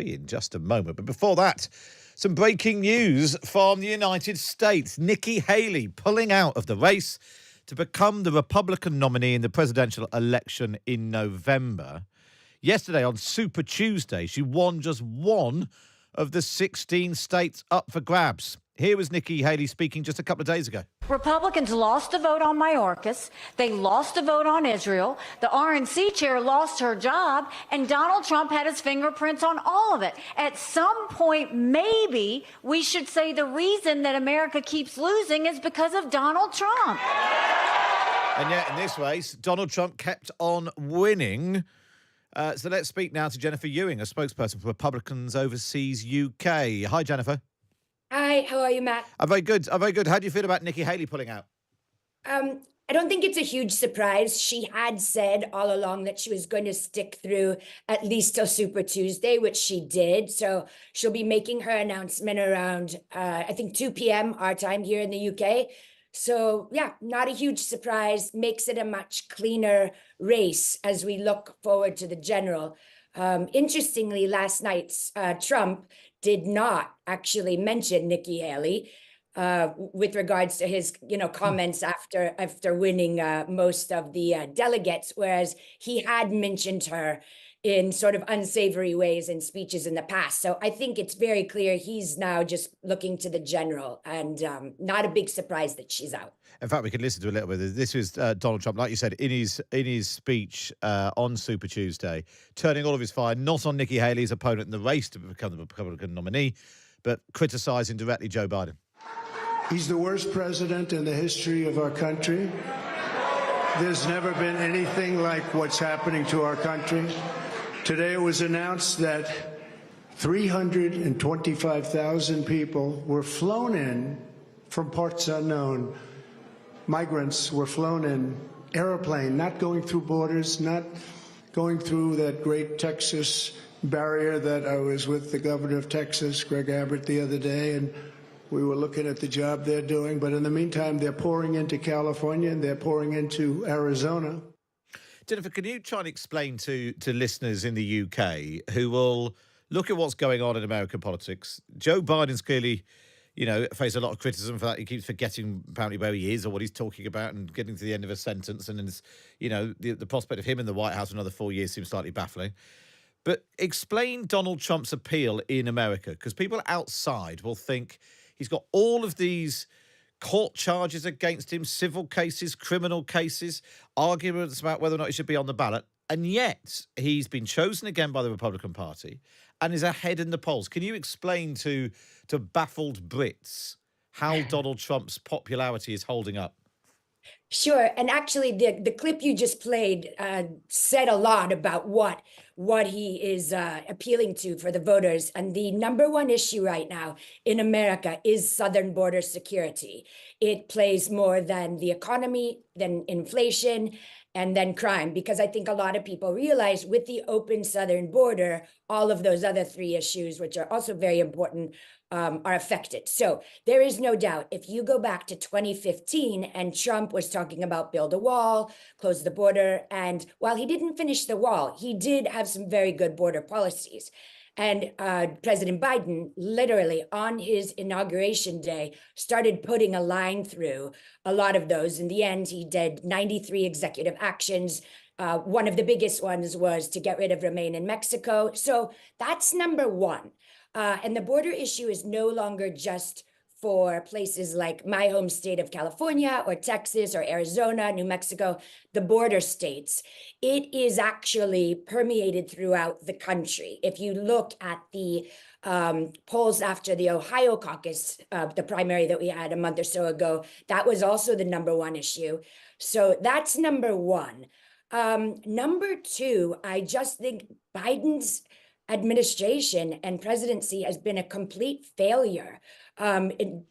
in just a moment. But before that, some breaking news from the United States. Nikki Haley pulling out of the race to become the Republican nominee in the presidential election in November. Yesterday on Super Tuesday, she won just one of the 16 states up for grabs. Here was Nikki Haley speaking just a couple of days ago. Republicans lost the vote on Mayorkas. They lost the vote on Israel. The RNC chair lost her job, and Donald Trump had his fingerprints on all of it. At some point, maybe we should say the reason that America keeps losing is because of Donald Trump. And yet, in this race, Donald Trump kept on winning. So let's speak now to Jennifer Ewing, a spokesperson for Republicans Overseas UK. Hi, Jennifer. Hi, how are you, Matt? I'm very good. How do you feel about Nikki Haley pulling out? I don't think it's a huge surprise. She had said all along that she was going to stick through at least till Super Tuesday, which she did. So she'll be making her announcement around, I think, 2 p.m. our time here in the UK. So, yeah, not a huge surprise. Makes it a much cleaner race as we look forward to the general. Interestingly, last night, Trump did not actually mention Nikki Haley with regards to his, comments after winning most of the delegates, whereas he had mentioned her in sort of unsavory ways in speeches in the past. So I think it's very clear he's now just looking to the general, and not a big surprise that she's out. In fact, we can listen to a little bit of this. This was Donald Trump, like you said, in his speech on Super Tuesday, turning all of his fire not on Nikki Haley, his opponent in the race to become the Republican nominee, but criticising directly Joe Biden. He's the worst president in the history of our country. There's never been anything like what's happening to our country. Today it was announced that 325,000 people were flown in from parts unknown. Migrants were flown in airplane, not going through borders, not going through that great Texas barrier that I was with the governor of Texas, Greg Abbott, the other day, and we were looking at the job they're doing. But in the meantime, they're pouring into California and they're pouring into Arizona. Jennifer, can you try and explain to listeners in the UK who will look at what's going on in American politics? Joe Biden's clearly, faced a lot of criticism for that. He keeps forgetting apparently where he is or what he's talking about and getting to the end of a sentence. And it's, the prospect of him in the White House for another 4 years seems slightly baffling. But explain Donald Trump's appeal in America, because people outside will think he's got all of these court charges against him, civil cases, criminal cases, arguments about whether or not he should be on the ballot. And yet he's been chosen again by the Republican Party and is ahead in the polls. Can you explain to baffled Brits how Donald Trump's popularity is holding up? Sure. And actually, the clip you just played said a lot about what he is appealing to for the voters. And the number one issue right now in America is southern border security. It plays more than the economy, than inflation, and then crime, because I think a lot of people realize with the open southern border, all of those other three issues, which are also very important, are affected. So there is no doubt, if you go back to 2015 and Trump was talking about build a wall, close the border, and while he didn't finish the wall, he did have some very good border policies. And President Biden, literally on his inauguration day, started putting a line through a lot of those. In the end, he did 93 executive actions. One of the biggest ones was to get rid of Remain in Mexico. So that's number one. And the border issue is no longer just for places like my home state of California or Texas or Arizona, New Mexico, the border states. It is actually permeated throughout the country. If you look at the polls after the Ohio caucus, the primary that we had a month or so ago, that was also the number one issue. So that's number one. Number two, I just think Biden's administration and presidency has been a complete failure.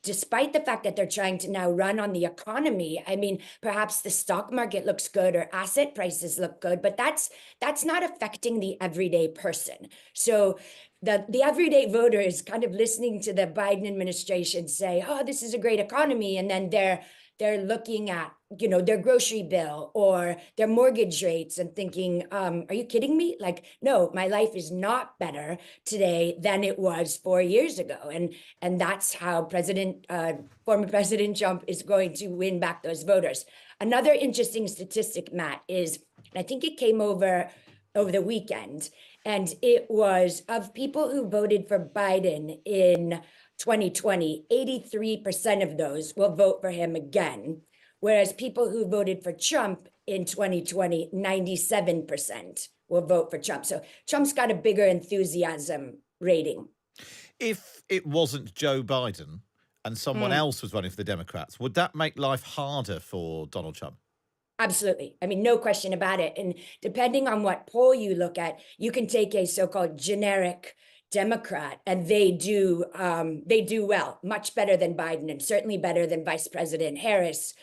Despite the fact that they're trying to now run on the economy, I mean, perhaps the stock market looks good or asset prices look good, but that's not affecting the everyday person. So the everyday voter is kind of listening to the Biden administration say, oh, this is a great economy. And then they're looking at their grocery bill or their mortgage rates and thinking, are you kidding me? Like, no, my life is not better today than it was 4 years ago. And that's how former President Trump is going to win back those voters. Another interesting statistic, Matt, is, I think it came over the weekend, and it was of people who voted for Biden in 2020, 83% of those will vote for him again. Whereas people who voted for Trump in 2020, 97% will vote for Trump. So Trump's got a bigger enthusiasm rating. If it wasn't Joe Biden and someone else was running for the Democrats, would that make life harder for Donald Trump? Absolutely. I mean, no question about it. And depending on what poll you look at, you can take a so-called generic Democrat, and they do well, much better than Biden, and certainly better than Vice President Harris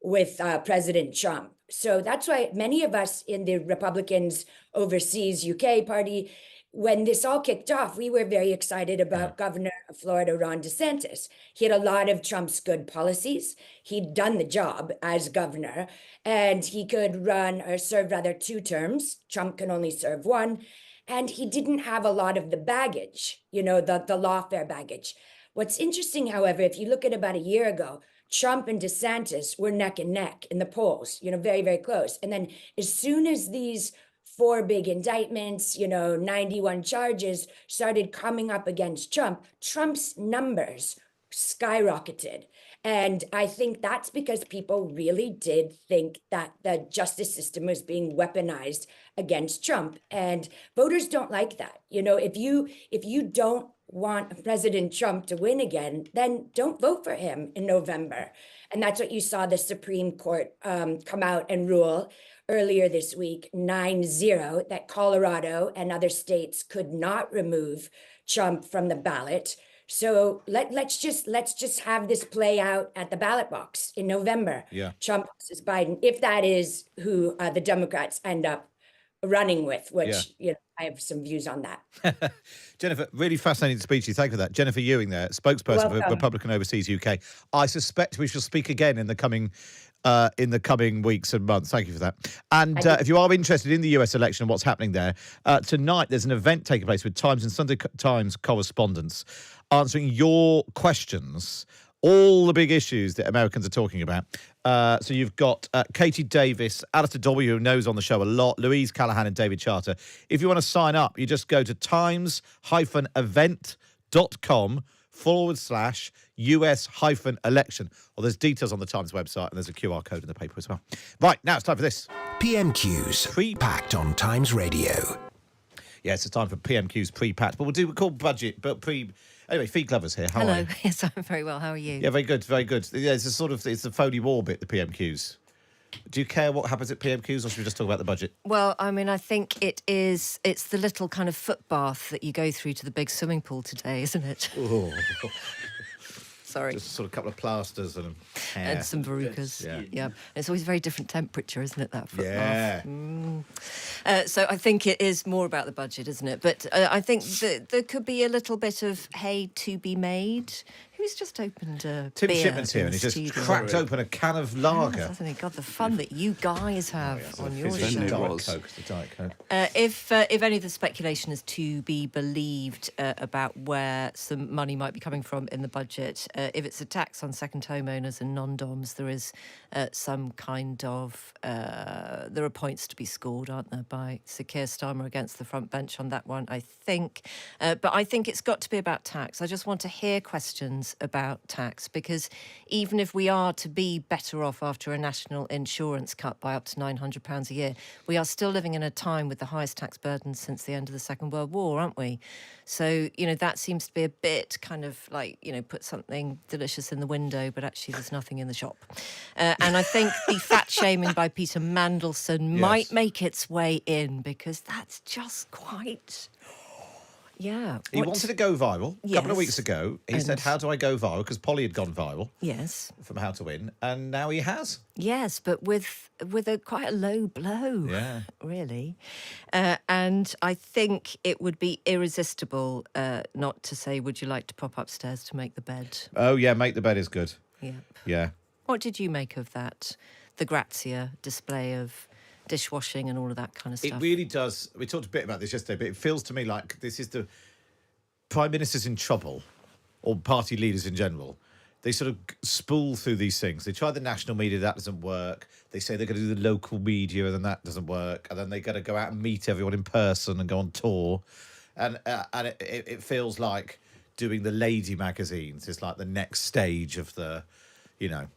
with President Trump. So that's why many of us in the Republicans Overseas UK party, when this all kicked off, we were very excited about Governor of Florida, Ron DeSantis. He had a lot of Trump's good policies. He'd done the job as governor, and he could run or serve rather 2 terms. Trump can only serve 1. And he didn't have a lot of the baggage, the lawfare baggage. What's interesting, however, if you look at about a year ago, Trump and DeSantis were neck and neck in the polls, very, very close. And then as soon as these 4 big indictments, 91 charges started coming up against Trump, Trump's numbers skyrocketed. And I think that's because people really did think that the justice system was being weaponized against Trump. And voters don't like that. If you don't want President Trump to win again, then don't vote for him in November. And that's what you saw the Supreme Court come out and rule earlier this week, 9-0, that Colorado and other states could not remove Trump from the ballot. So let's just have this play out at the ballot box in November. Yeah. Trump versus Biden, if that is who the Democrats end up running with, which I have some views on that. Jennifer, really fascinating to speak to you. Thank you for that. Jennifer Ewing there, spokesperson for Republican Overseas UK. I suspect we shall speak again in the coming weeks and months. Thank you for that. And if you are interested in the US election and what's happening there, tonight there's an event taking place with Times and Sunday Times correspondents answering your questions, all the big issues that Americans are talking about. So you've got Katie Davis, Alistair W, who knows on the show a lot, Louise Callahan and David Charter. If you want to sign up, you just go to times-event.com/US-election. Well, there's details on the Times website, and there's a QR code in the paper as well. Right, now it's time for this. PMQs, pre-packed on Times Radio. Yes, it's time for PMQs pre-packed, but we'll call budget, but Anyway, Feet Glovers here. How are Hello. you? Yes, I'm very well. How are you? Yeah, very good, very good. Yeah, it's the Foley War bit, the PMQs. Do you care what happens at PMQs, or should we just talk about the budget? Well, I mean, I think it's the little kind of foot bath that you go through to the big swimming pool today, isn't it? Oh. Sorry. Just sort of a couple of plasters and hair. And some verrucas. Yes, Yeah. It's always a very different temperature, isn't it, that foot bath? Yeah. So I think it is more about the budget, isn't it? But I think that there could be a little bit of hay to be made. Who's just opened a Tim beer Shipman's here, in and the he's just studio? cracked open a can of lager. Yes, hasn't he? God, the fun that you guys have on your It's a show. Diet Coke. It's a Diet Coke. If any of the speculation is to be believed about where some money might be coming from in the budget, if it's a tax on second homeowners and non-doms, there is some kind of there are points to be scored, aren't there, by Sir Keir Starmer against the front bench on that one, I think. But I think it's got to be about tax. I just want to hear questions about tax, because even if we are to be better off after a national insurance cut by up to £900 a year, we are still living in a time with the highest tax burden since the end of the Second World War, aren't we? So, that seems to be a bit kind of like, put something delicious in the window, but actually there's nothing in the shop. And I think the fat shaming by Peter Mandelson might make its way in, because that's just quite... Yeah. He wanted to go viral a couple of weeks ago. He said, how do I go viral? Because Polly had gone viral. Yes. From How to Win. And now he has. Yes, but with quite a low blow. Yeah. Really. And I think it would be irresistible not to say, would you like to pop upstairs to make the bed? Oh, yeah, make the bed is good. Yeah. Yeah. What did you make of that the Grazia display of dishwashing and all of that kind of stuff. It really does. We talked a bit about this yesterday, but it feels to me like this is the Prime Minister's in trouble, or party leaders in general. They sort of spool through these things. They try the national media, that doesn't work. They say they're going to do the local media, and then that doesn't work. And then they got to go out and meet everyone in person and go on tour. And it feels like doing the lady magazines is like the next stage of the, you know,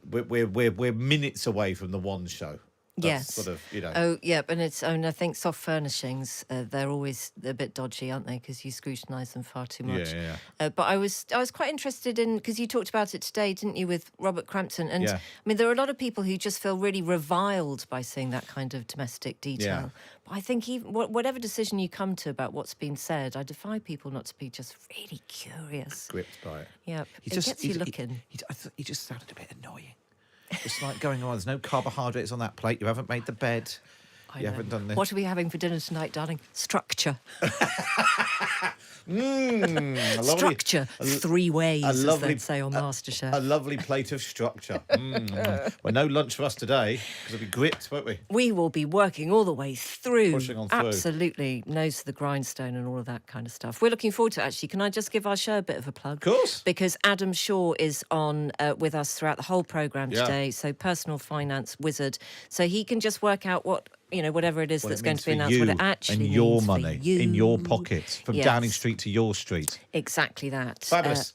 we're minutes away from the one show. That's Yes. sort of, you know. Oh, yeah, and I think soft furnishings, they're always a bit dodgy, aren't they? Because you scrutinise them far too much. Yeah. But I was quite interested in, because you talked about it today, didn't you, with Robert Crampton? And Yeah. I mean, there are a lot of people who just feel really reviled by seeing that kind of domestic detail. Yeah. But I think even whatever decision you come to about what's been said, I defy people not to be just really curious. Gripped by it. Yeah, He it gets you looking. He just sounded a bit annoying. It's like going on. There's no carbohydrates on that plate. You haven't made the bed. I You know. haven't done this. What are we having for dinner tonight, darling? Structure. A lovely, Structure. 3 ways, a as lovely- they'd say on MasterChef. a lovely plate of structure. Well, no lunch for us today because we'll be gripped, won't we? We will be working all the way through. Pushing on through. Absolutely. Nose to the grindstone and all of that kind of stuff. We're looking forward to it, actually. Can I just give our show a bit of a plug? Of course. Because Adam Shaw is on with us throughout the whole programme Yeah. today. So personal finance wizard. So he can just work out what, whatever it is What that's it going means to be for announced, you what it actually and your means money for you. in your pockets, from Yes. Downing Street to your street. Exactly that. Fabulous.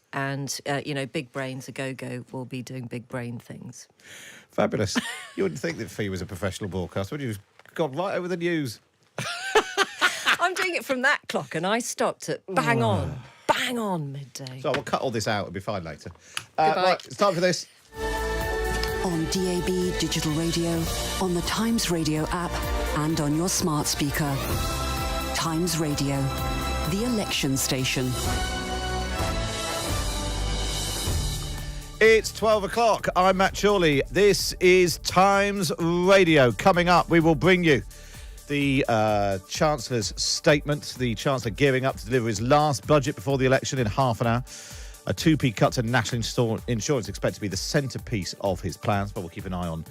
Big brains a go-go will be doing big brain things. Fabulous. You wouldn't think that Fee was a professional broadcaster, would you? Gone right over the news. I'm doing it from that clock, and I stopped at bang on midday. So we'll cut all this out. It'll be fine later. Goodbye. Right, it's time for this. On DAB digital radio, on the Times Radio app, and on your smart speaker. Times Radio, the election station. It's 12 o'clock. I'm Matt Chorley. This is Times Radio. Coming up, we will bring you the Chancellor's statement. The Chancellor gearing up to deliver his last budget before the election in half an hour. A 2p cut to national insurance expected to be the centrepiece of his plans, but we'll keep an eye on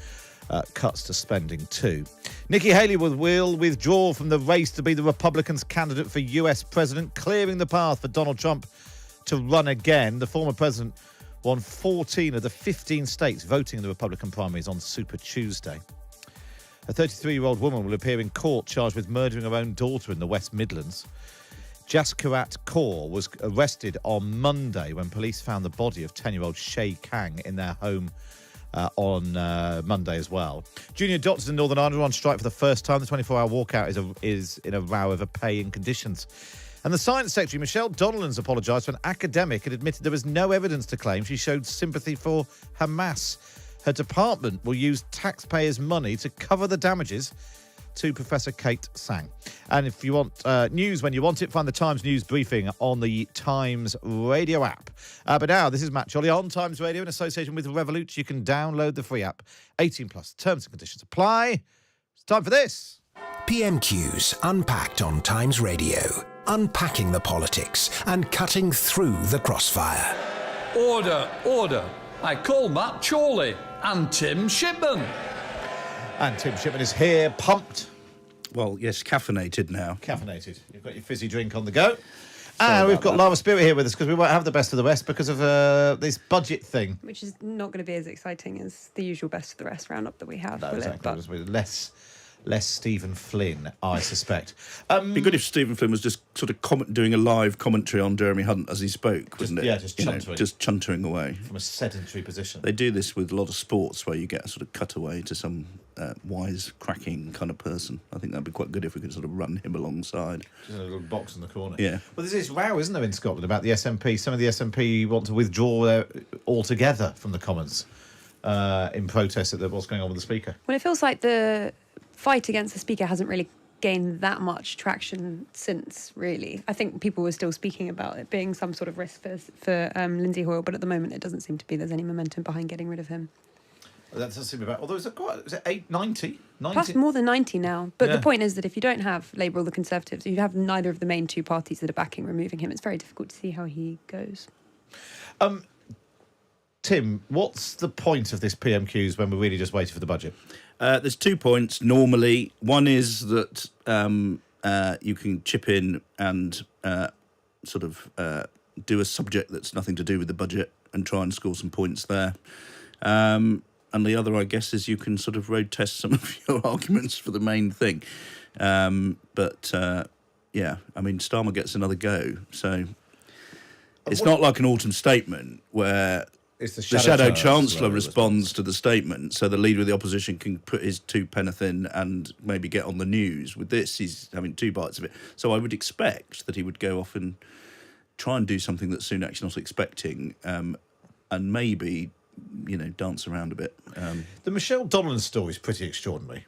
cuts to spending too. Nikki Haley will withdraw from the race to be the Republicans' candidate for US president, clearing the path for Donald Trump to run again. The former president won 14 of the 15 states voting in the Republican primaries on Super Tuesday. A 33-year-old woman will appear in court charged with murdering her own daughter in the West Midlands. Jaskirat Kaur was arrested on Monday when police found the body of 10-year-old Shay Kang in their home on Monday as well. Junior doctors in Northern Ireland are on strike for the first time. The 24-hour walkout is in a row over pay and conditions. And the Science Secretary, Michelle Donnellan's apologised to an academic and admitted there was no evidence to claim she showed sympathy for Hamas. Her department will use taxpayers' money to cover the damages to Professor Kate Sang. And if you want news when you want it, find the Times News Briefing on the Times Radio app. But now, this is Matt Chorley on Times Radio in association with Revolut. You can download the free app. 18 plus. Terms and conditions apply. It's time for this. PMQs Unpacked on Times Radio. Unpacking the politics and cutting through the crossfire. Order. I call Matt Chorley and Tim Shipman. And Tim Shipman is here, pumped. Well, yes, caffeinated now. Caffeinated. You've got your fizzy drink on the go. And we've got Lara Spirit here with us because we won't have the best of the rest because of this budget thing. Which is not going to be as exciting as the usual best of the rest roundup that we have, No, will exactly. it? But Less Stephen Flynn, I suspect. It'd be good if Stephen Flynn was just sort of doing a live commentary on Jeremy Hunt as he spoke, wouldn't it? Yeah, just chuntering. Just chuntering away. From a sedentary position. They do this with a lot of sports where you get a sort of cutaway to some wise, cracking kind of person. I think that'd be quite good if we could sort of run him alongside. Just a little box in the corner. Yeah. Well, there's this row, isn't there, in Scotland about the SNP? Some of the SNP want to withdraw altogether from the Commons in protest at what's going on with the Speaker. well, it feels like the fight against the Speaker hasn't really gained that much traction since, really. I think people were still speaking about it being some sort of risk for Lindsay Hoyle, but at the moment it doesn't seem to be there's any momentum behind getting rid of him. That does seem about... Although, is it 90? Plus more than 90 now. But Yeah. the point is that if you don't have Labour or the Conservatives, if you have neither of the main two parties that are backing removing him, it's very difficult to see how he goes. Tim, what's the point of this PMQs when we're really just waiting for the budget? There's 2 points normally. One is that you can chip in and do a subject that's nothing to do with the budget and try and score some points there. And the other, I guess, is you can sort of road test some of your arguments for the main thing. Starmer gets another go. So it's not like an autumn statement where it's the shadow chancellor responds to the statement, so the leader of the opposition can put his 2 pence in and maybe get on the news. With this, he's having 2 bites of it. So I would expect that he would go off and try and do something that Sunak's not expecting, and maybe, dance around a bit. The Michelle Donlan story is pretty extraordinary.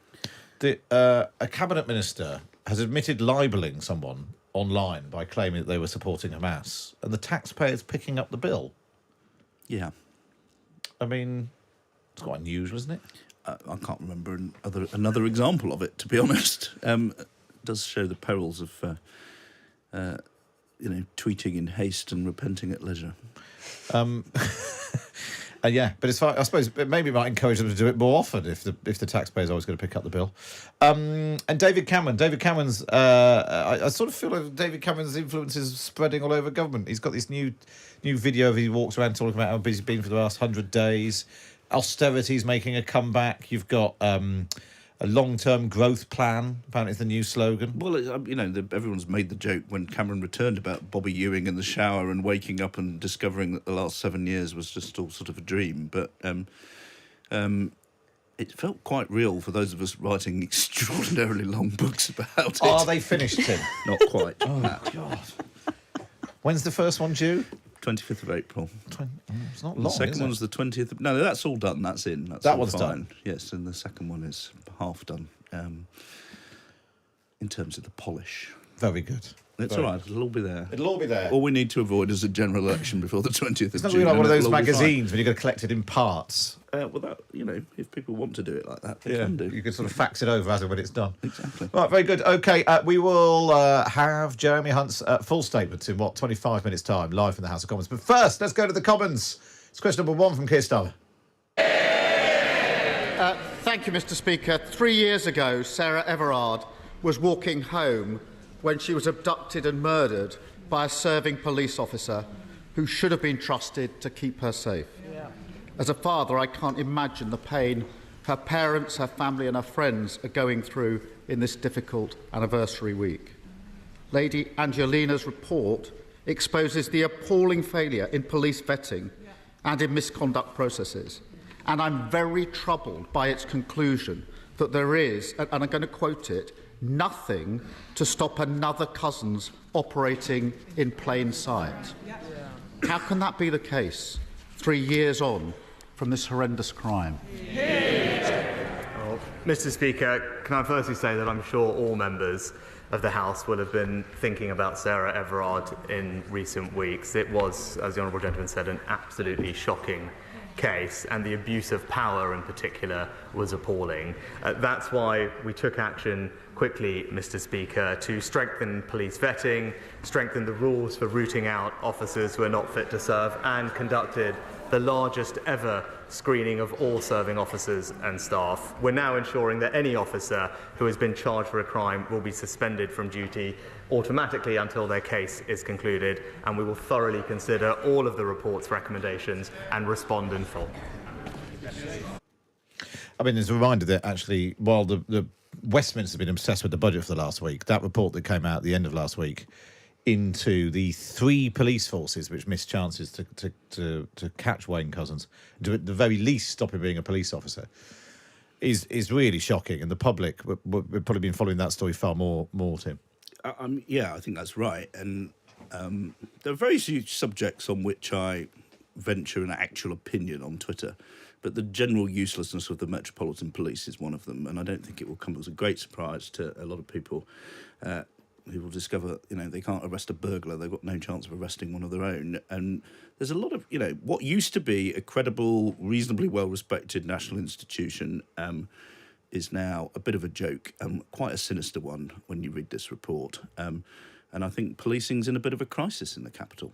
A cabinet minister has admitted libelling someone online by claiming that they were supporting Hamas, and the taxpayers picking up the bill. Yeah. I mean, it's quite unusual, isn't it? I can't remember another example of it, to be honest. It does show the perils of, tweeting in haste and repenting at leisure. But it's fine. I suppose maybe it might encourage them to do it more often if the taxpayer's always going to pick up the bill. And David Cameron's. I sort of feel like David Cameron's influence is spreading all over government. He's got this new video of he walks around talking about how busy he's been for the last 100 days. Austerity's making a comeback. You've got a long-term growth plan. Apparently, it's the new slogan. Well, everyone's made the joke when Cameron returned about Bobby Ewing in the shower and waking up and discovering that the last 7 years was just all sort of a dream. But it felt quite real for those of us writing extraordinarily long books about it. Are they finished, Tim? Not quite. Oh, God. When's the first one due? 25th of April. It's not long, The second is it? one's the 20th. No, that's all done. That's in. That all one's fine. done? Yes, and the second one is half done in terms of the polish. Very good. It's all right. It'll all be there. It'll all be there. All we need to avoid is a general election before the 20th of June. It's not really like one of those and it'll all be fine. magazines when you've got to collect it in parts. If people want to do it like that, they can do. You can sort of fax it over as and when it's done. Exactly. Right, very good. OK, we will have Jeremy Hunt's full statement in, 25 minutes' time, live from the House of Commons. But first, let's go to the Commons. It's question number 1 from Keir Starmer. Thank you, Mr. Speaker. 3 years ago, Sarah Everard was walking home when she was abducted and murdered by a serving police officer who should have been trusted to keep her safe. As a father, I can't imagine the pain her parents, her family and her friends are going through in this difficult anniversary week. Lady Angelina's report exposes the appalling failure in police vetting and in misconduct processes. And I'm very troubled by its conclusion that there is, and I'm going to quote it, nothing to stop another Cousins operating in plain sight. How can that be the case 3 years on from this horrendous crime? Well, Mr. Speaker, can I firstly say that I'm sure all members of the House will have been thinking about Sarah Everard in recent weeks. It was, as the Honourable Gentleman said, an absolutely shocking case, and the abuse of power in particular was appalling. That's why we took action quickly, Mr. Speaker, to strengthen police vetting, strengthen the rules for rooting out officers who are not fit to serve, and conducted the largest ever screening of all serving officers and staff. We're now ensuring that any officer who has been charged for a crime will be suspended from duty automatically until their case is concluded, and we will thoroughly consider all of the report's recommendations and respond in full. I mean, there's a reminder that actually, while the Westminster have been obsessed with the budget for the last week, that report that came out at the end of last week into the 3 police forces which missed chances to catch Wayne Couzens, to at the very least stop him being a police officer, is really shocking. And the public, we've probably been following that story far more, Tim. Yeah, I think that's right. And there are very few subjects on which I venture an actual opinion on Twitter, but the general uselessness of the Metropolitan Police is one of them, and I don't think it will come as a great surprise to a lot of people who will discover, they can't arrest a burglar. They've got no chance of arresting one of their own. And there's a lot of, what used to be a credible, reasonably well-respected national institution is now a bit of a joke, quite a sinister one when you read this report. And I think policing's in a bit of a crisis in the capital.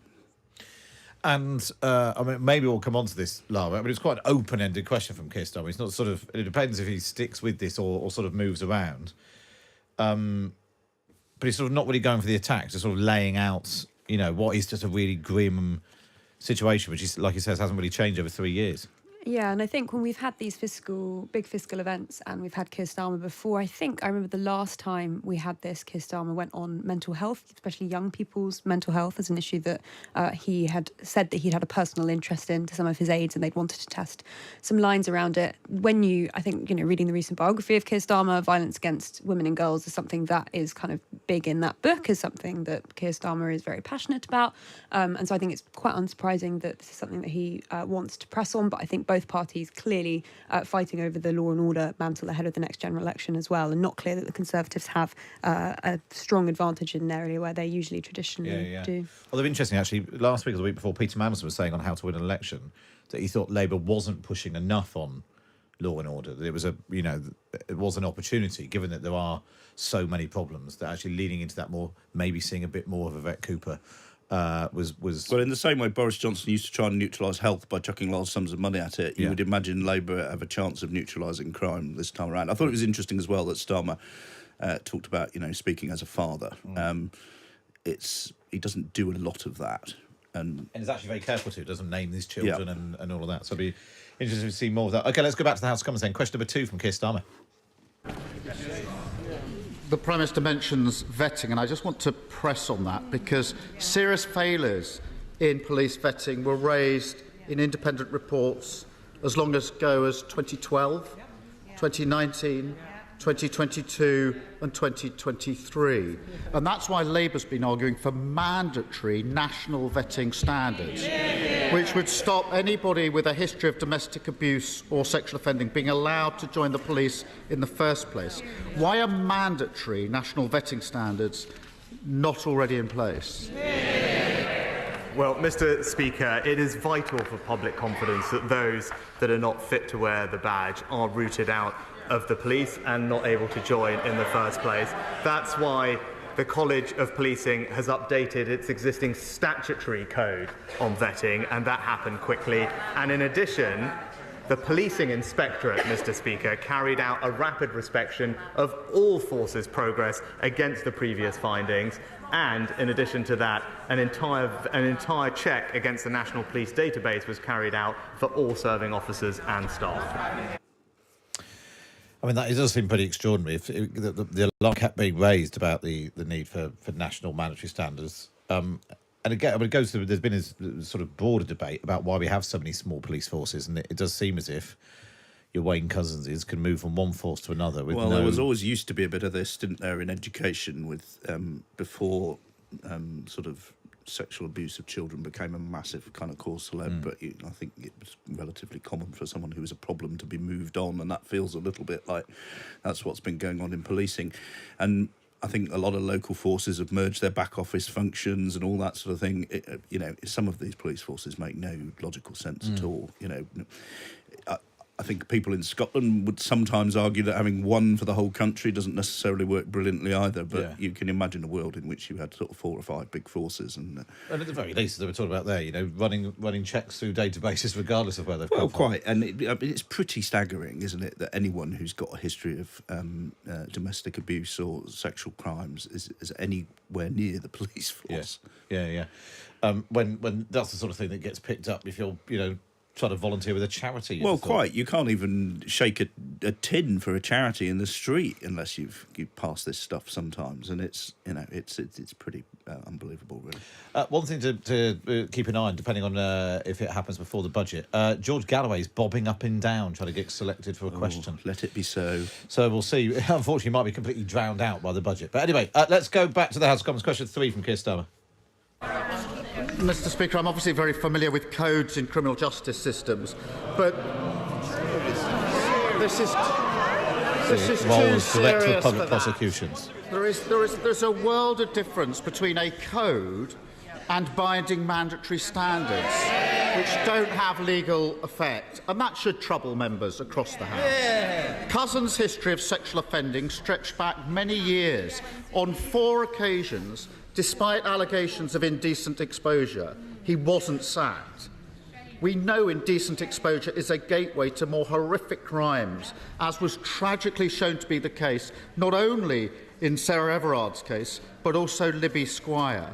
And I mean, maybe we'll come on to this, Lara. I mean, it's quite an open-ended question from Keir Starmer. It's not sort of. It depends if he sticks with this or sort of moves around. But he's sort of not really going for the attacks. Just sort of laying out, what is just a really grim situation, which is, like he says, hasn't really changed over 3 years. Yeah, and I think when we've had these big fiscal events and we've had Keir Starmer before, I remember the last time we had this, Keir Starmer went on mental health, especially young people's mental health, as an issue that he had said that he'd had a personal interest in to some of his aides, and they'd wanted to test some lines around it. When reading the recent biography of Keir Starmer, violence against women and girls is something that is kind of big in that book, is something that Keir Starmer is very passionate about. And so I think it's quite unsurprising that this is something that he wants to press on, but I think both parties clearly fighting over the law and order mantle ahead of the next general election as well, and not clear that the Conservatives have a strong advantage in an area where they usually traditionally do. Although interesting, actually, last week or the week before, Peter Mandelson was saying on How to Win an Election that he thought Labour wasn't pushing enough on law and order. It was it was an opportunity, given that there are so many problems, that actually leaning into that more, maybe seeing a bit more of Yvette Cooper was well, in the same way Boris Johnson used to try and neutralise health by chucking large sums of money at it. You would imagine Labour have a chance of neutralising crime this time around. I thought it was interesting as well that Starmer talked about speaking as a father. He doesn't do a lot of that, and he's actually very careful to. Doesn't name his children and all of that. So it'd be interesting to see more of that. Okay, let's go back to the House of Commons then. Question number 2 from Keir Starmer. The Prime Minister mentions vetting, and I just want to press on that because serious failures in police vetting were raised in independent reports as long ago as 2012, 2019, 2022 and 2023. And that's why Labour's been arguing for mandatory national vetting standards, which would stop anybody with a history of domestic abuse or sexual offending being allowed to join the police in the first place. Why are mandatory national vetting standards not already in place? Well, Mr. Speaker, it is vital for public confidence that those that are not fit to wear the badge are rooted out of the police and not able to join in the first place. That's why the College of Policing has updated its existing statutory code on vetting, and that happened quickly. And in addition, the Policing Inspectorate, Mr. Speaker, carried out a rapid inspection of all forces' progress against the previous findings. And in addition to that, an entire check against the National Police Database was carried out for all serving officers and staff. I mean, it does seem pretty extraordinary. If the alarm kept being raised about the need for national mandatory standards. And again, I mean, there's been a sort of broader debate about why we have so many small police forces, and it does seem as if your Wayne Couzens can move from one force to another. There was always used to be a bit of this, didn't there, in education with before sort of sexual abuse of children became a massive kind of cause celeb, but I think it was relatively common for someone who was a problem to be moved on, and that feels a little bit like that's what's been going on in policing. And I think a lot of local forces have merged their back office functions and all that sort of thing. Some of these police forces make no logical sense at all. I think people in Scotland would sometimes argue that having one for the whole country doesn't necessarily work brilliantly either, but you can imagine a world in which you had sort of 4 or 5 big forces. And at the very least, they were talking about there, running checks through databases regardless of where they've come from. Well, quite. And it's pretty staggering, isn't it, that anyone who's got a history of domestic abuse or sexual crimes is anywhere near the police force. Yeah. When that's the sort of thing that gets picked up if you're, try to volunteer with a charity. Well, quite. You can't even shake a tin for a charity in the street unless you pass this stuff sometimes, and it's pretty unbelievable, really. One thing to keep an eye on, depending on if it happens before the budget, George Galloway's bobbing up and down trying to get selected for a question. Let it be so. So we'll see. Unfortunately, he might be completely drowned out by the budget. But anyway, let's go back to the House of Commons. Question 3 from Keir Starmer. Mr. Speaker, I'm obviously very familiar with codes in criminal justice systems, but this is too serious for that. Prosecutions. There's a world of difference between a code and binding mandatory standards, which don't have legal effect, and that should trouble members across the House. Couzens' history of sexual offending stretched back many years. On 4 occasions, Despite allegations of indecent exposure, he wasn't sacked. We know indecent exposure is a gateway to more horrific crimes, as was tragically shown to be the case not only in Sarah Everard's case, but also Libby Squire.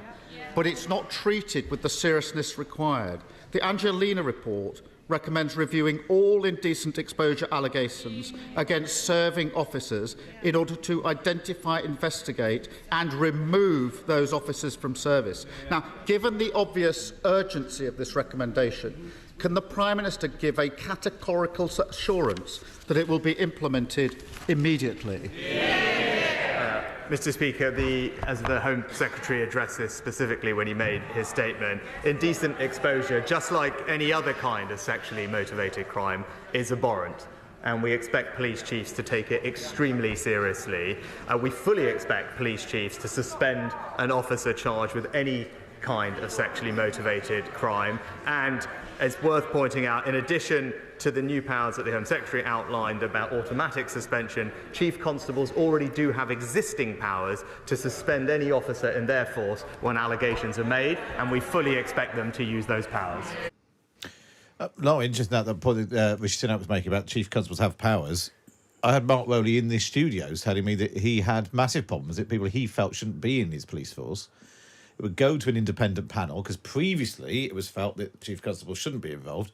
But it's not treated with the seriousness required. The Angelina report recommends reviewing all indecent exposure allegations against serving officers in order to identify, investigate and remove those officers from service. Now, given the obvious urgency of this recommendation, can the Prime Minister give a categorical assurance that it will be implemented immediately? Mr. Speaker, as the Home Secretary addressed this specifically when he made his statement, indecent exposure, just like any other kind of sexually motivated crime, is abhorrent. And we expect police chiefs to take it extremely seriously. We fully expect police chiefs to suspend an officer charged with any kind of sexually motivated crime. And it's worth pointing out, in addition to the new powers that the Home Secretary outlined about automatic suspension, Chief Constables already do have existing powers to suspend any officer in their force when allegations are made, and we fully expect them to use those powers. No, interesting that point that Rishi Sunak was making about Chief Constables have powers. I had Matt Chorley in the studios telling me that he had massive problems, that people he felt shouldn't be in his police force. It would go to an independent panel, because previously it was felt that Chief Constables shouldn't be involved.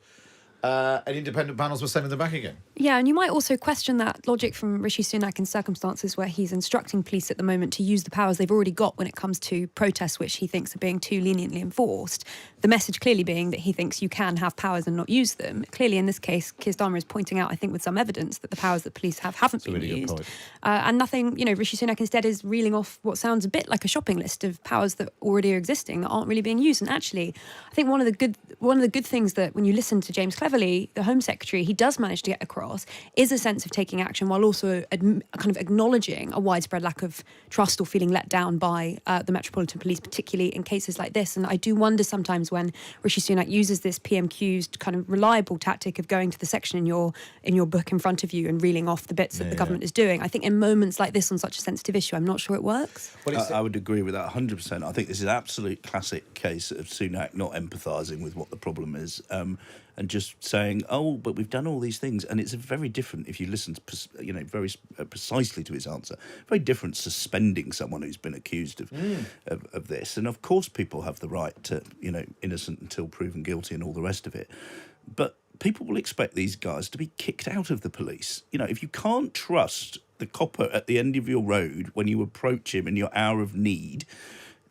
And independent panels were sending them back again. Yeah, and you might also question that logic from Rishi Sunak in circumstances where he's instructing police at the moment to use the powers they've already got when it comes to protests which he thinks are being too leniently enforced. The message clearly being that he thinks you can have powers and not use them. Clearly, in this case, Keir Starmer is pointing out, I think with some evidence, that the powers that police haven't been used. And nothing, Rishi Sunak instead is reeling off what sounds a bit like a shopping list of powers that already are existing that aren't really being used. And actually, I think one of the good things that when you listen to James Cleverly, the Home Secretary, he does manage to get across is a sense of taking action while also kind of acknowledging a widespread lack of trust or feeling let down by the Metropolitan Police, particularly in cases like this. And I do wonder sometimes when Rishi Sunak uses this PMQs kind of reliable tactic of going to the section in your book in front of you and reeling off the bits that the government is doing. I think in moments like this on such a sensitive issue, I'm not sure it works. I would agree with that 100%. I think this is an absolute classic case of Sunak not empathising with what the problem is. And just saying, oh, but we've done all these things. And it's very different if you listen to, very precisely to his answer. Very different suspending someone who's been accused of this. And of course people have the right to, innocent until proven guilty and all the rest of it. But people will expect these guys to be kicked out of the police. If you can't trust the copper at the end of your road when you approach him in your hour of need,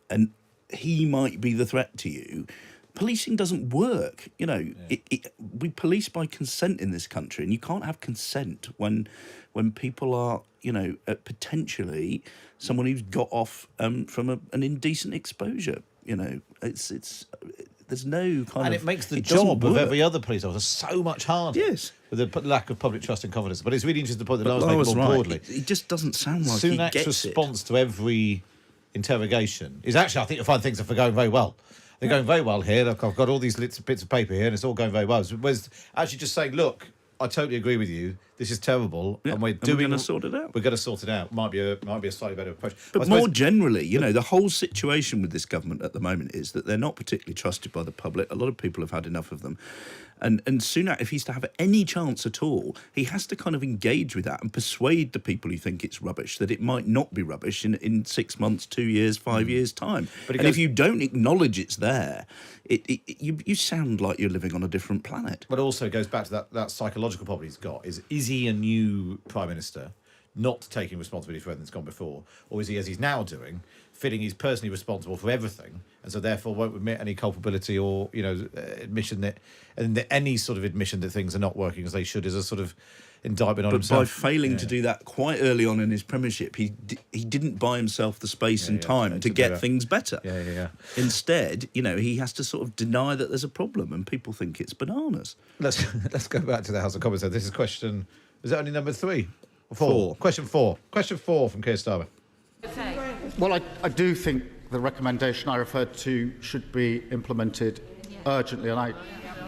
and he might be the threat to you, policing doesn't work. We police by consent in this country, and you can't have consent when people are, potentially someone who's got off from an indecent exposure. There's no kind of... And it makes the job of every other police officer so much harder. Yes. With the lack of public trust and confidence. But it's really interesting to point that Lara's making more broadly. It just doesn't sound like Sunak's he gets response to every interrogation is actually, I think you'll find things are going very well. They're going very well here. Look, I've got all these bits of paper here, and it's all going very well. Whereas actually just saying, look, I totally agree with you. This is terrible, and we're going to sort it out. We're going to sort it out. Might be a slightly better approach. But more generally, the whole situation with this government at the moment is that they're not particularly trusted by the public. A lot of people have had enough of them. And Sunak, if he's to have any chance at all, he has to kind of engage with that and persuade the people who think it's rubbish that it might not be rubbish in 6 months, 2 years, 5 years' time. And if you don't acknowledge it's there, you sound like you're living on a different planet. But also it goes back to that psychological problem he's got. Is he a new Prime Minister, not taking responsibility for everything that's gone before? Or is he, as he's now doing, feeling he's personally responsible for everything, and so therefore won't admit any culpability or admission that, and any sort of admission that things are not working as they should is a sort of indictment on himself. But by failing to do that quite early on in his premiership, he didn't buy himself the space and time to get things better. Instead, he has to sort of deny that there's a problem, and people think it's bananas. Let's go back to the House of Commons. This is question. Is it only number 3 or 4? Question 4. Question 4 from Keir Starmer. Well, I do think the recommendation I referred to should be implemented urgently, and I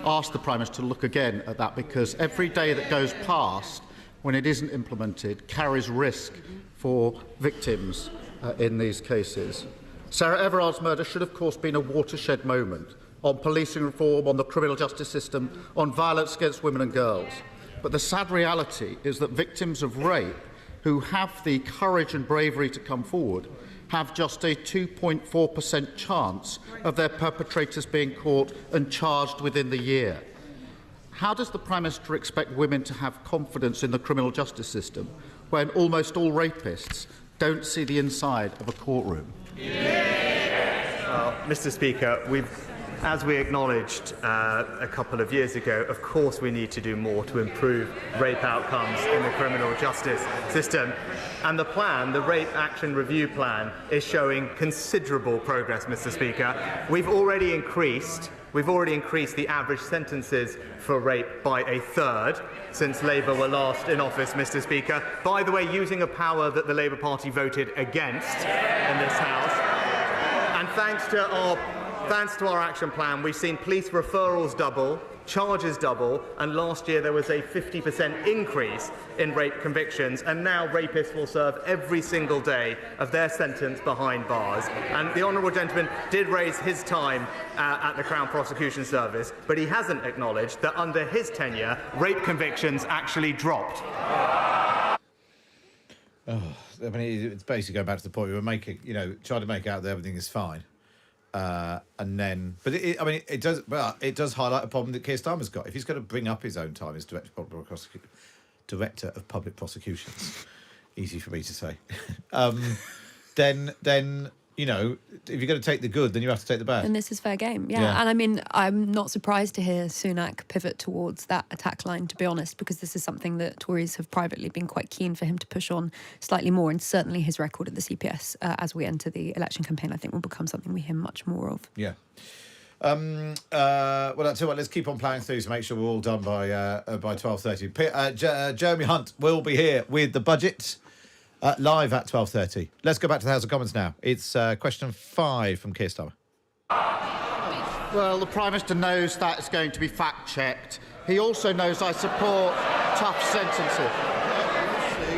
ask the Prime Minister to look again at that, because every day that goes past when it isn't implemented carries risk for victims in these cases. Sarah Everard's murder should, of course, been a watershed moment on policing reform, on the criminal justice system, on violence against women and girls. But the sad reality is that victims of rape who have the courage and bravery to come forward have just a 2.4% chance of their perpetrators being caught and charged within the year. How does the Prime Minister expect women to have confidence in the criminal justice system when almost all rapists don't see the inside of a courtroom? Well, Mr. Speaker, as we acknowledged a couple of years ago, of course we need to do more to improve rape outcomes in the criminal justice system. And the plan, the Rape Action Review Plan, is showing considerable progress, Mr. Speaker. We've already increased the average sentences for rape by a third since Labour were last in office, Mr. Speaker. By the way, using a power that the Labour Party voted against in this House. And thanks to our action plan, we've seen police referrals double, charges double, and last year there was a 50% increase in rape convictions, and now rapists will serve every single day of their sentence behind bars. And the honourable gentleman did raise his time at the Crown Prosecution Service, but he hasn't acknowledged that under his tenure, rape convictions actually dropped. Oh, I mean, it's basically going back to the point we were making, trying to make out that everything is fine. And then, but it does highlight a problem that Keir Starmer's got. If he's going to bring up his own time as Director of Public Prosecutions, easy for me to say, then if you're going to take the good, then you have to take the bad. And this is fair game, yeah. And I mean, I'm not surprised to hear Sunak pivot towards that attack line, to be honest, because this is something that Tories have privately been quite keen for him to push on slightly more, and certainly his record at the CPS as we enter the election campaign, I think, will become something we hear much more of. Yeah. Well, I'll tell you what, let's keep on ploughing through to make sure we're all done by 12:30. Jeremy Hunt will be here with the budget. Live at 12:30. Let's go back to the House of Commons now. It's question 5 from Keir Starmer. Well, the Prime Minister knows that is going to be fact-checked. He also knows I support tough sentences.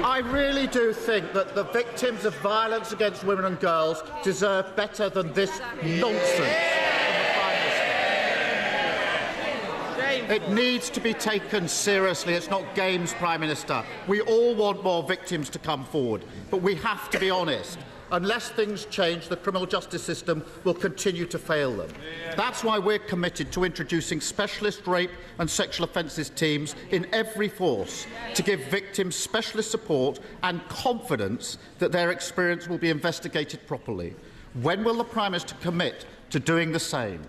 I really do think that the victims of violence against women and girls deserve better than this nonsense. It needs to be taken seriously. It's not games, Prime Minister. We all want more victims to come forward, but we have to be honest. Unless things change, the criminal justice system will continue to fail them. That's why we're committed to introducing specialist rape and sexual offences teams in every force to give victims specialist support and confidence that their experience will be investigated properly. When will the Prime Minister commit to doing the same?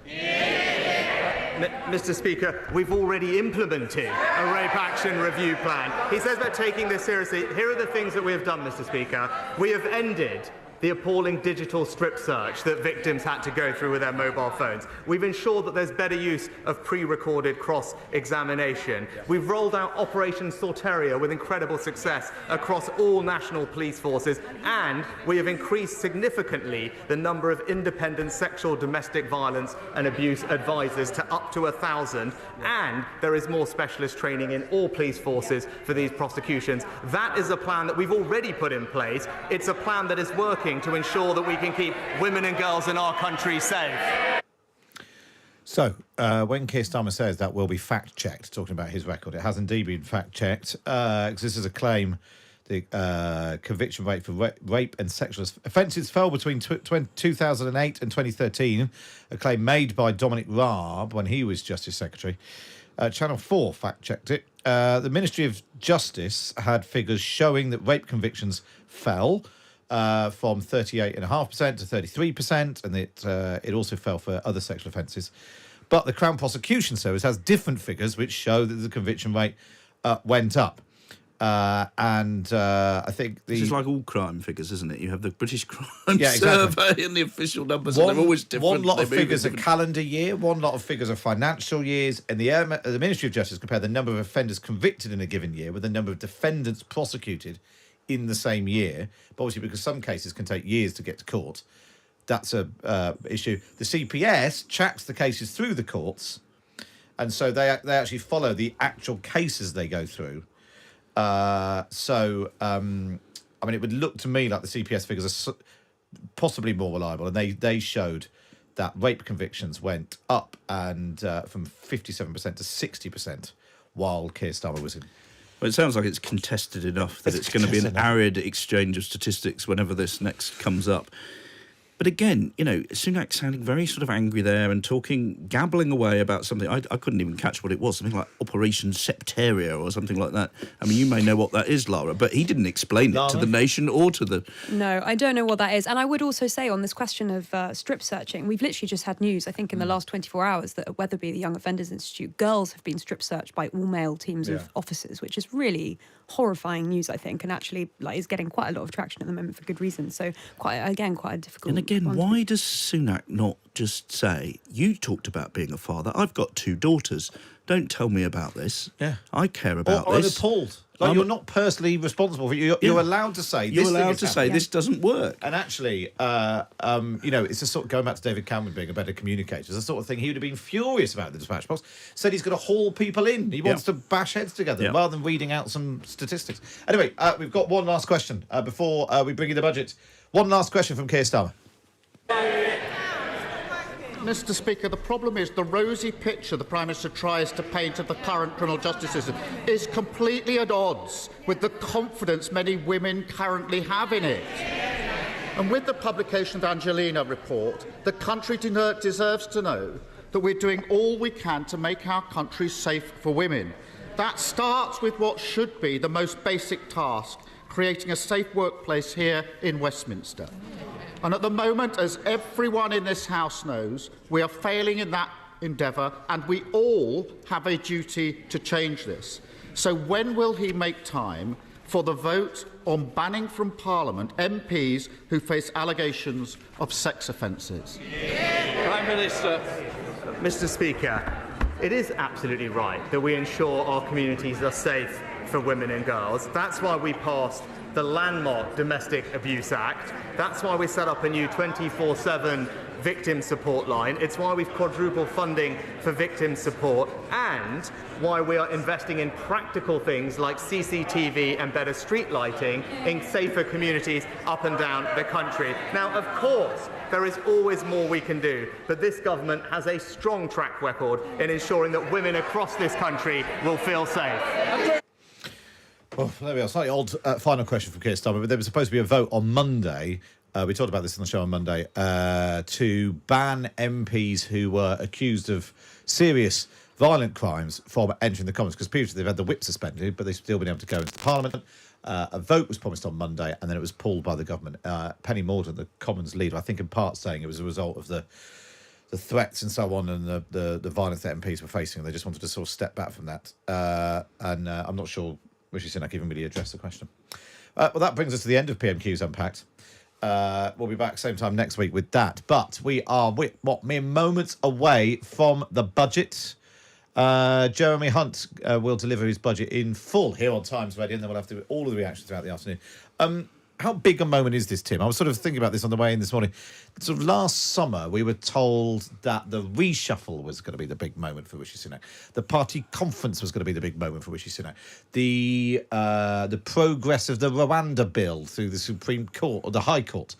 Mr. Speaker, we've already implemented a Rape Action Review Plan. He says we're taking this seriously. Here are the things that we have done, Mr. Speaker. We have ended the appalling digital strip search that victims had to go through with their mobile phones. We've ensured that there's better use of pre-recorded cross-examination. We've rolled out Operation Sorteria with incredible success across all national police forces, and we have increased significantly the number of independent sexual, domestic violence and abuse advisors to up to 1,000, and there is more specialist training in all police forces for these prosecutions. That is a plan that we've already put in place. It's a plan that is working to ensure that we can keep women and girls in our country safe. So, when Keir Starmer says that will be fact-checked, talking about his record, it has indeed been fact-checked, because this is a claim the conviction rate for rape and sexual offences fell between 2008 and 2013, a claim made by Dominic Raab when he was Justice Secretary. Channel 4 fact-checked it. The Ministry of Justice had figures showing that rape convictions fell from 38.5% to 33%, and it also fell for other sexual offences. But the Crown Prosecution Service has different figures which show that the conviction rate went up. I think this is like all crime figures, isn't it? You have the British Crime exactly. Survey and the official numbers, and they're always different. One lot of figures are calendar year, one lot of figures are financial years, and the Ministry of Justice compare the number of offenders convicted in a given year with the number of defendants prosecuted in the same year. But obviously, because some cases can take years to get to court, that's a issue. The CPS tracks the cases through the courts, and so they actually follow the actual cases they go through. I mean, it would look to me like the CPS figures are possibly more reliable, and they showed that rape convictions went up and from 57% to 60% while Keir Starmer was in. Well, it sounds like it's contested enough that it's going to be an arid exchange of statistics whenever this next comes up. But again, Sunak sounding very sort of angry there and gabbling away about something. I couldn't even catch what it was, something like Operation Septeria or something like that. I mean, you may know what that is, Lara, but he didn't explain it to the nation or to the... No, I don't know what that is. And I would also say on this question of strip searching, we've literally just had news, I think, in the last 24 hours that at Wetherby, the Young Offenders Institute, girls have been strip searched by all-male teams of officers, which is really horrifying news, I think, and actually is getting quite a lot of traction at the moment for good reason. So quite a difficult. And again, why does Sunak not just say, you talked about being a father, I've got 2 daughters, don't tell me about this. Yeah, I care about or this. Appalled. You're not personally responsible for it. You're allowed to say you're allowed to say this doesn't work. And actually, it's a sort of going back to David Cameron being a better communicator. It's the sort of thing he would have been furious about in the dispatch box. Said he's going to haul people in. He wants to bash heads together rather than reading out some statistics. Anyway, we've got one last question before we bring in the budget. One last question from Keir Starmer. Mr. Speaker, the problem is the rosy picture the Prime Minister tries to paint of the current criminal justice system is completely at odds with the confidence many women currently have in it. And with the publication of the Angelina report, the country deserves to know that we're doing all we can to make our country safe for women. That starts with what should be the most basic task, creating a safe workplace here in Westminster. And at the moment, as everyone in this House knows, we are failing in that endeavour, and we all have a duty to change this. So when will he make time for the vote on banning from Parliament MPs who face allegations of sex offences? Prime Minister. Mr. Speaker, it is absolutely right that we ensure our communities are safe for women and girls. That's why we passed the landmark Domestic Abuse Act. That's why we set up a new 24/7 victim support line. It's why we've quadrupled funding for victim support, and why we are investing in practical things like CCTV and better street lighting in safer communities up and down the country. Now, of course, there is always more we can do, but this government has a strong track record in ensuring that women across this country will feel safe. Well, there we are. Slightly odd final question from Keir Starmer, but there was supposed to be a vote on Monday. We talked about this on the show on Monday, to ban MPs who were accused of serious violent crimes from entering the Commons, because previously they've had the whip suspended, but they've still been able to go into the Parliament. A vote was promised on Monday, and then it was pulled by the government. Penny Mordaunt, the Commons leader, I think in part saying it was a result of the threats and so on, and the violence that MPs were facing, and they just wanted to sort of step back from that. And I'm not sure Rishi Sunak even really addressed the question. Well, that brings us to the end of PMQs Unpacked. We'll be back same time next week with that. But we are, mere moments away from the budget. Jeremy Hunt will deliver his budget in full here on Times Radio, and then we'll have to do all of the reactions throughout the afternoon. How big a moment is this, Tim? I was sort of thinking about this on the way in this morning. Sort of last summer, we were told that the reshuffle was going to be the big moment for Rishi Sunak. The party conference was going to be the big moment for Rishi Sunak. The progress of the Rwanda bill through the Supreme Court or the High Court.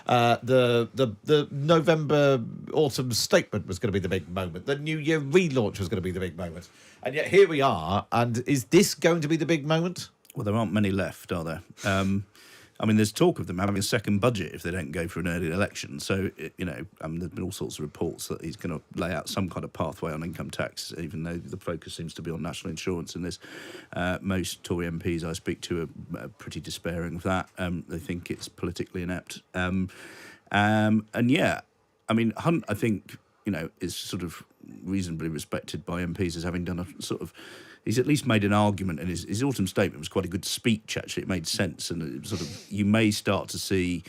The November autumn statement was going to be the big moment. The New Year relaunch was going to be the big moment. And yet here we are. And is this going to be the big moment? Well, there aren't many left, are there? I mean, there's talk of them having a second budget if they don't go for an early election. So, there's been all sorts of reports that he's going to lay out some kind of pathway on income tax, even though the focus seems to be on national insurance in this. Most Tory MPs I speak to are pretty despairing of that. They think it's politically inept. And yeah, I mean, Hunt, I think, is sort of reasonably respected by MPs as having done a sort of... He's at least made an argument, and his autumn statement was quite a good speech, actually. It made sense, and it sort of, you may start to see,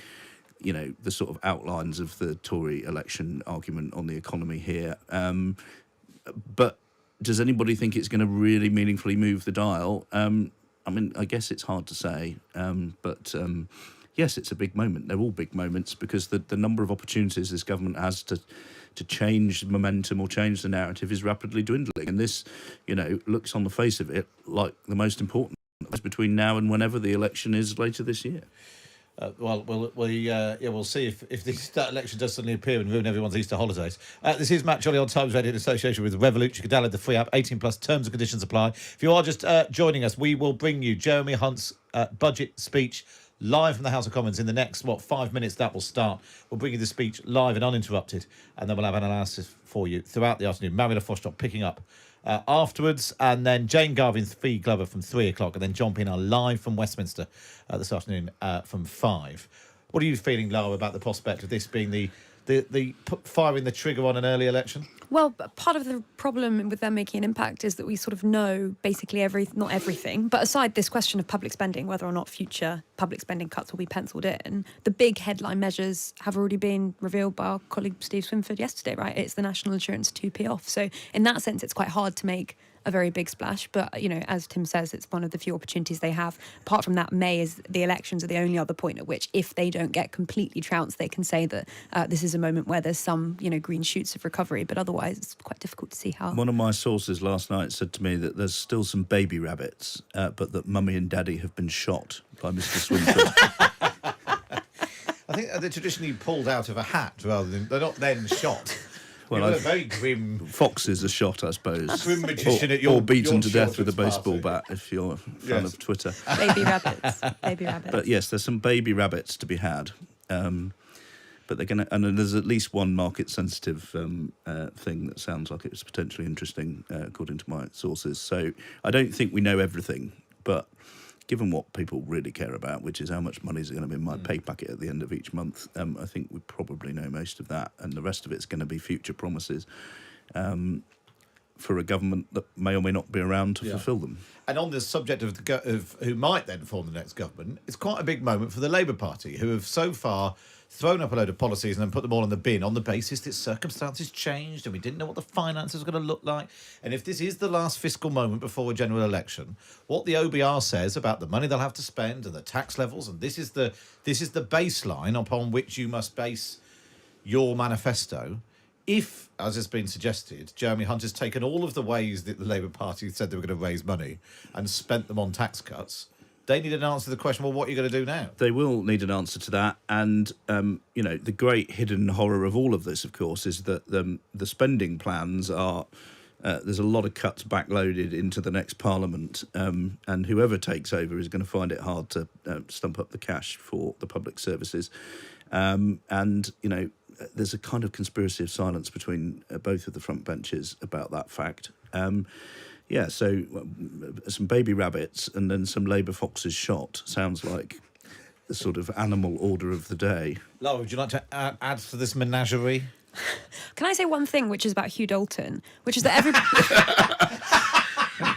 the sort of outlines of the Tory election argument on the economy here. But does anybody think it's going to really meaningfully move the dial? I mean, I guess it's hard to say, but yes, it's a big moment. They're all big moments because the number of opportunities this government has to change momentum or change the narrative is rapidly dwindling. And this, looks on the face of it like the most important between now and whenever the election is later this year. We'll see if that election does suddenly appear and ruin everyone's Easter holidays. This is Matt Chorley on Times Radio in association with Revolut. You can download the free app, 18 plus, terms and conditions apply. If you are just joining us, we will bring you Jeremy Hunt's budget speech live from the House of Commons in the next, 5 minutes that will start. We'll bring you the speech live and uninterrupted, and then we'll have an analysis for you throughout the afternoon. Mariella Frostrop picking up afterwards, and then Jane Garvin's Fee Glover from 3 o'clock, and then John Pienaar live from Westminster this afternoon from 5. What are you feeling, Lara, about the prospect of this being the firing the trigger on an early election? Well, part of the problem with them making an impact is that we sort of know basically not everything, but aside this question of public spending, whether or not future public spending cuts will be penciled in, the big headline measures have already been revealed by our colleague Steve Swinford yesterday, right? It's the national insurance 2p off. So in that sense, it's quite hard to make a very big splash, but as Tim says, it's one of the few opportunities they have. Apart from that, the elections are the only other point at which, if they don't get completely trounced, they can say that this is a moment where there's some green shoots of recovery, but otherwise it's quite difficult to see how. One of my sources last night said to me that there's still some baby rabbits, but that Mummy and Daddy have been shot by Mr. Swinford. I think they're traditionally pulled out of a hat rather than, they're not then shot. Well, a very grim foxes are shot, I suppose, grim magician at your, or beaten your to death with a baseball party. bat. If you're a fan of Twitter, baby rabbits. But yes, there's some baby rabbits to be had. But they're going to, and there's at least one market-sensitive thing that sounds like it's potentially interesting, according to my sources. So I don't think we know everything, but given what people really care about, which is how much money is going to be in my pay packet at the end of each month, I think we probably know most of that, and the rest of it's going to be future promises for a government that may or may not be around to fulfil them. And on the subject of who might then form the next government, it's quite a big moment for the Labour Party, who have so far thrown up a load of policies and then put them all in the bin on the basis that circumstances changed and we didn't know what the finances were going to look like. And if this is the last fiscal moment before a general election, what the OBR says about the money they'll have to spend and the tax levels, and this is the baseline upon which you must base your manifesto. If, as has been suggested, Jeremy Hunt has taken all of the ways that the Labour Party said they were going to raise money and spent them on tax cuts, they need an answer to the question, well, what are you going to do now? They will need an answer to that. And, the great hidden horror of all of this, of course, is that the spending plans are... there's a lot of cuts backloaded into the next Parliament, and whoever takes over is going to find it hard to stump up the cash for the public services. There's a kind of conspiracy of silence between both of the front benches about that fact. So some baby rabbits and then some Labour foxes shot sounds like the sort of animal order of the day. Lara, would you like to add to this menagerie? Can I say one thing, which is about Hugh Dalton, which is that everybody...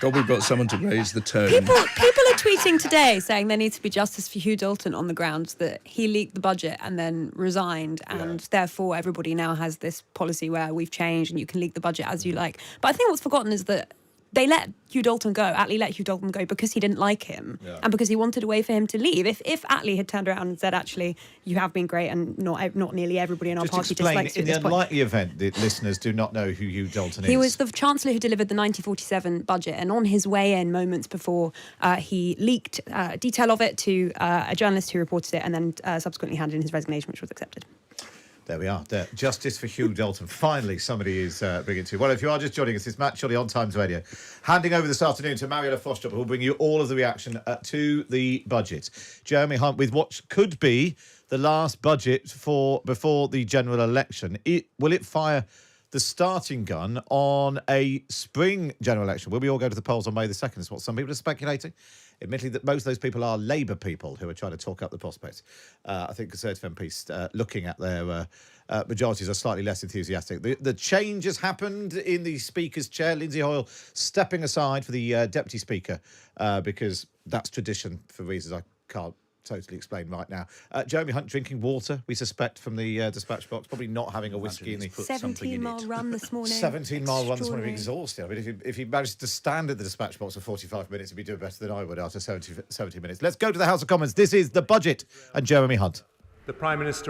God, we've got someone to raise the tone. People are tweeting today saying there needs to be justice for Hugh Dalton on the grounds that he leaked the budget and then resigned, and therefore everybody now has this policy where we've changed and you can leak the budget as you like. But I think what's forgotten is that they let Hugh Dalton go. Attlee let Hugh Dalton go because he didn't like him and because he wanted a way for him to leave. If Attlee had turned around and said, actually, you have been great and not nearly everybody in our party dislikes you at this point. In the unlikely event that listeners do not know who Hugh Dalton is. He was the chancellor who delivered the 1947 budget, and on his way in, moments before, he leaked detail of it to a journalist who reported it and then subsequently handed in his resignation, which was accepted. There we are. Justice for Hugh Dalton. Finally, somebody is bringing it to you. Well, if you are just joining us, it's Matt Chorley on Times Radio. Handing over this afternoon to Mariella Frostrop, who will bring you all of the reaction to the budget. Jeremy Hunt with what could be the last budget before the general election. Will it fire the starting gun on a spring general election? Will we all go to the polls on May the 2nd? Is what some people are speculating. Admittedly, that most of those people are Labour people who are trying to talk up the prospects. I think Conservative MPs looking at their majorities are slightly less enthusiastic. The change has happened in the Speaker's chair. Lindsay Hoyle stepping aside for the Deputy Speaker because that's tradition for reasons I can't totally explain right now. Jeremy Hunt drinking water, we suspect, from the dispatch box, probably not having a whiskey in the... 17-mile run this morning. 17-mile run this morning, exhausted. I mean, if he managed to stand at the dispatch box for 45 minutes, he'd be doing better than I would after 70 minutes. Let's go to the House of Commons. This is the budget and Jeremy Hunt. The Prime Minister